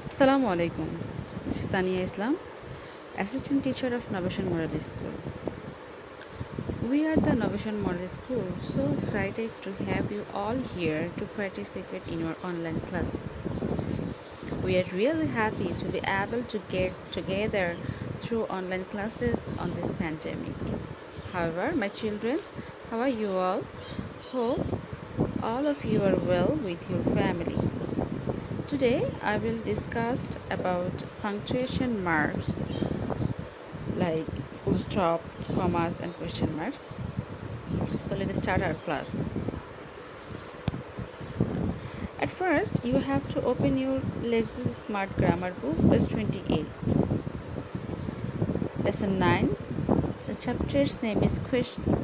Assalamu alaikum. This is Tania Islam, Assistant Teacher of Novation Model School. We are the Novation Model School, so excited to have you all here to participate in our online class. We are really happy to be able to get together through online classes on this pandemic. However, my children, how are you all? Hope all of you are well with your family. Today I will discuss about punctuation marks like full stop, commas and question marks. So let's start our class. At first you have to open your Lexis Smart Grammar book, page 28. Lesson 9. The chapter's name is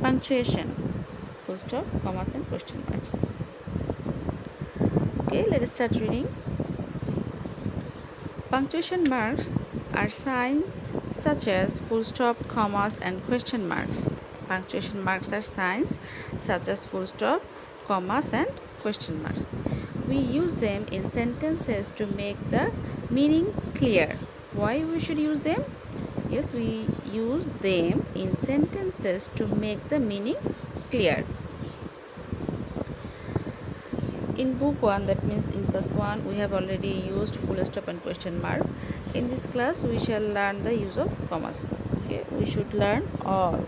Punctuation. Full stop, commas and question marks. Okay, let us start reading. Punctuation marks are signs such as full stop, commas and question marks. Punctuation marks are signs such as full stop, commas and question marks. We use them in sentences to make the meaning clear. Why we should use them? Yes, we use them in sentences to make the meaning clear. In book 1, that means in class 1, we have already used full stop and question mark. In this class we shall learn the use of commas. Okay, we should learn all.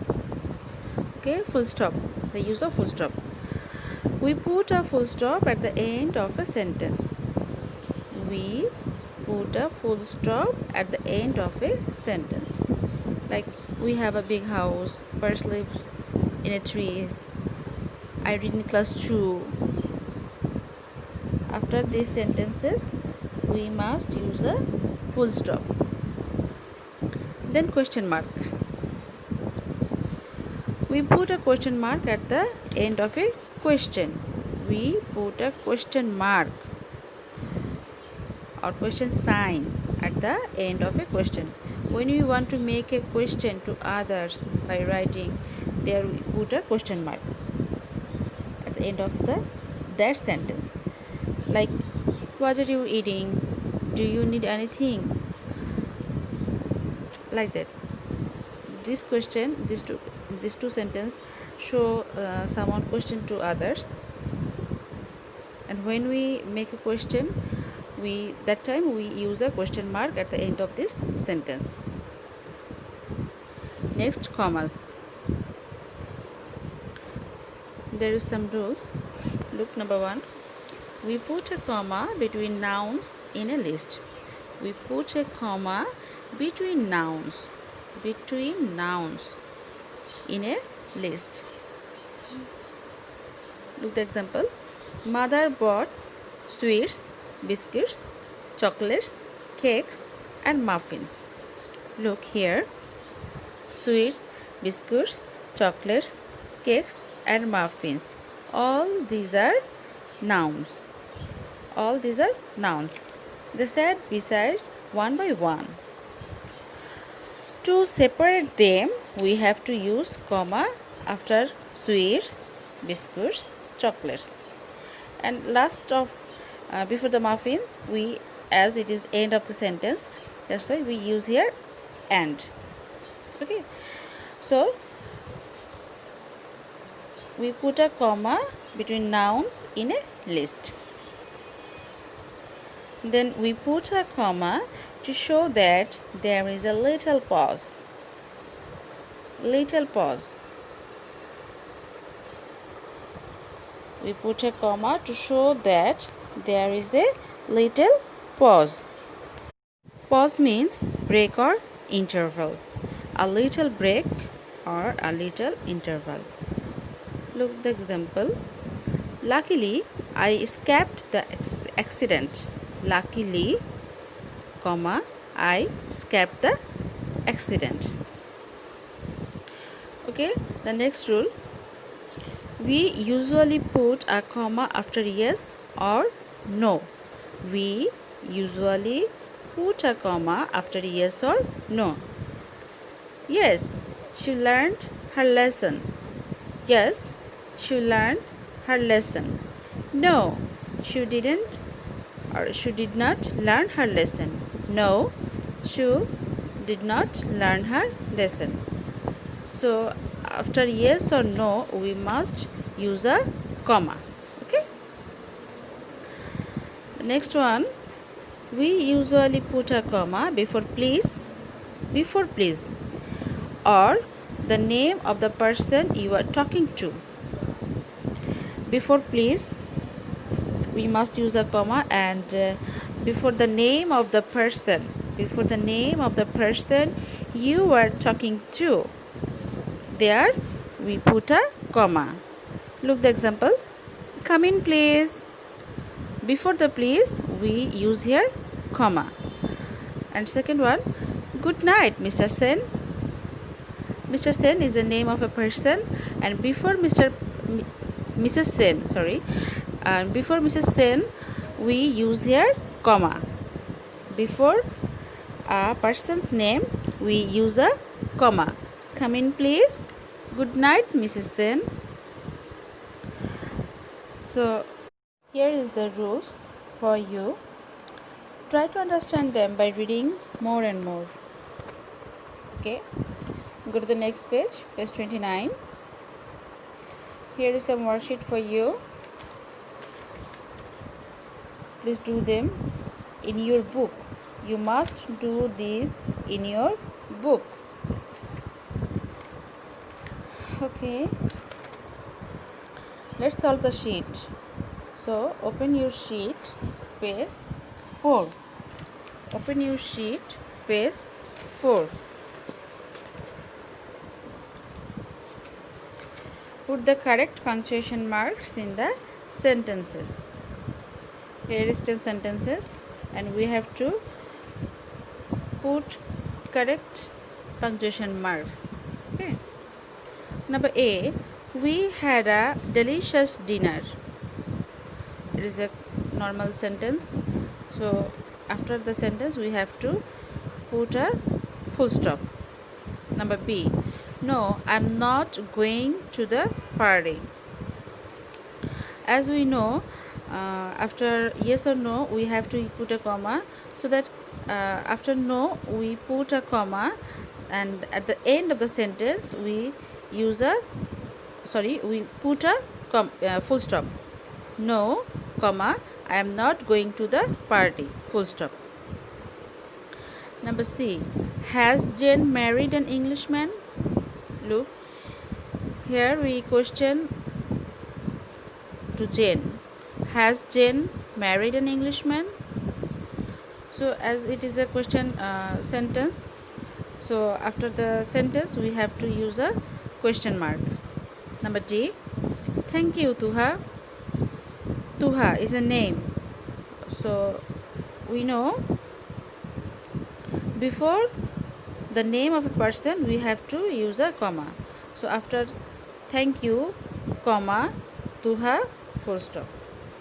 Okay, full stop, the use of full stop. We put a full stop at the end of a sentence. We put a full stop at the end of a sentence. Like, we have a big house, birds live in a tree. I read in class 2. After these sentences we must use a full stop. Then question mark. We put a question mark at the end of a question. We put a question mark or question sign at the end of a question. When we want to make a question to others by writing, there we put a question mark at the end of that sentence. Like, what are you eating? Do you need anything? Like that. This question, these two sentences show someone question to others, and when we make a question, that time we use a question mark at the end of this sentence. Next, commas. There is some rules. Look, number 1. We put a comma between nouns in a list. We put a comma between nouns in a list. Look the example. Mother bought sweets, biscuits, chocolates, cakes and muffins. Look here. Sweets, biscuits, chocolates, cakes and muffins. All these are nouns. They said beside one by one. To separate them, we have to use comma after sweets, biscuits, chocolates. And last of before the muffin, as it is end of the sentence, that's why we use here and. Okay, so we put a comma between nouns in a list. Then we put a comma to show that there is a little pause. We put a comma to show that there is a little pause. Pause means break or interval. A little break or a little interval. Look the example. Luckily, I escaped the accident. Luckily, comma, I escaped the accident. Okay, the next rule. We usually put a comma after yes or no. We usually put a comma after yes or no. Yes, she learned her lesson. Yes, she learned her lesson. No, she didn't or she did not learn her lesson. No, she did not learn her lesson. So after yes or no, we must use a comma. Okay. The next one, we usually put a comma before please, or the name of the person you are talking to. Before please, we must use a comma, and before the name of the person, you are talking to, there we put a comma. Look the example. Come in please. Before the please, we use here comma. And second one, good night Mr. Sen. Mr. Sen is the name of a person, and before Mrs. Sen, and before Mrs. Sen, we use here comma. Before a person's name, we use a comma. Come in please. Good night Mrs. Sen. So here is the rules for you. Try to understand them by reading more and more. Okay, go to the next page, page 29. Here is some worksheet for you. Please do them in your book. You must do these in your book. Okay, let's solve the sheet. So open your sheet, page 4. Open your sheet, page 4. Put the correct punctuation marks in the sentences. Here is 10 sentences, and we have to put correct punctuation marks. Okay. Number A, we had a delicious dinner. It is a normal sentence. So after the sentence, we have to put a full stop. Number B, no, I'm not going to the party. As we know, after yes or no, we have to put a comma, so that after no, we put a comma, and at the end of the sentence, we put a full stop. No, comma, I am not going to the party, full stop. Number C, has Jane married an Englishman? Look, here we question to Jane. Has Jane married an Englishman? So as it is a question sentence, so after the sentence we have to use a question mark. Number D, thank you Tuha. Tuha is a name. So we know before the name of a person we have to use a comma. So after thank you, comma, Tuha, full stop.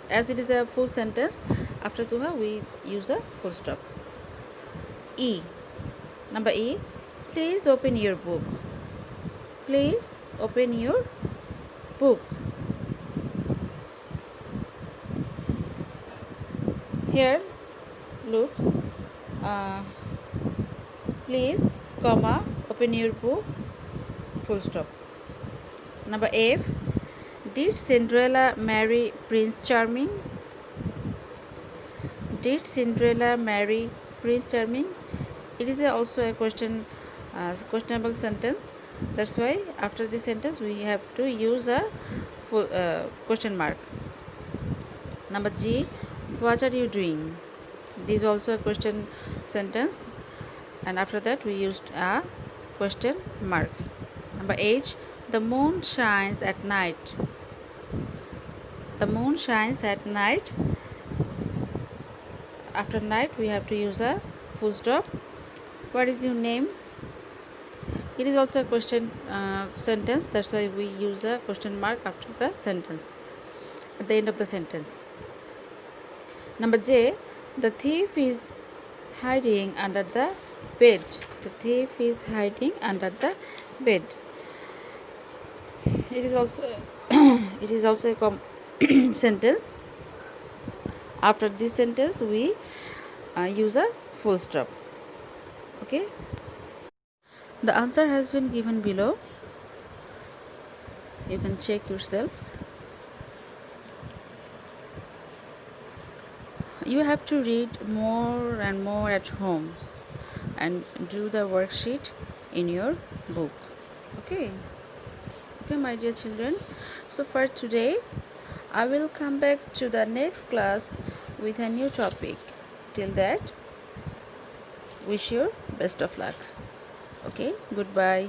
As it is a full sentence, after Tuha we use a full stop. E. Number E, please open your book. Please open your book. Here, look, please, comma, open your book, full stop. Number F, did Cinderella marry Prince Charming? Did Cinderella marry Prince Charming? It is also a questionable sentence. That's why after this sentence we have to use a full question mark. Number G, what are you doing? This is also a question sentence, and after that we used a question mark. Number H, the moon shines at night. The moon shines at night. After night we have to use a full stop. What is your name? It is also a question sentence. That's why we use a question mark after the sentence, at the end of the sentence. Number J, the thief is hiding under the bed. The thief is hiding under the bed. It is also a sentence. After this sentence we use a full stop. Okay, the answer has been given below. You can check yourself. You have to read more and more at home and do the worksheet in your book. Okay, okay, my dear children. So for today I will come back to the next class with a new topic. Till that, wish you best of luck. Okay, goodbye.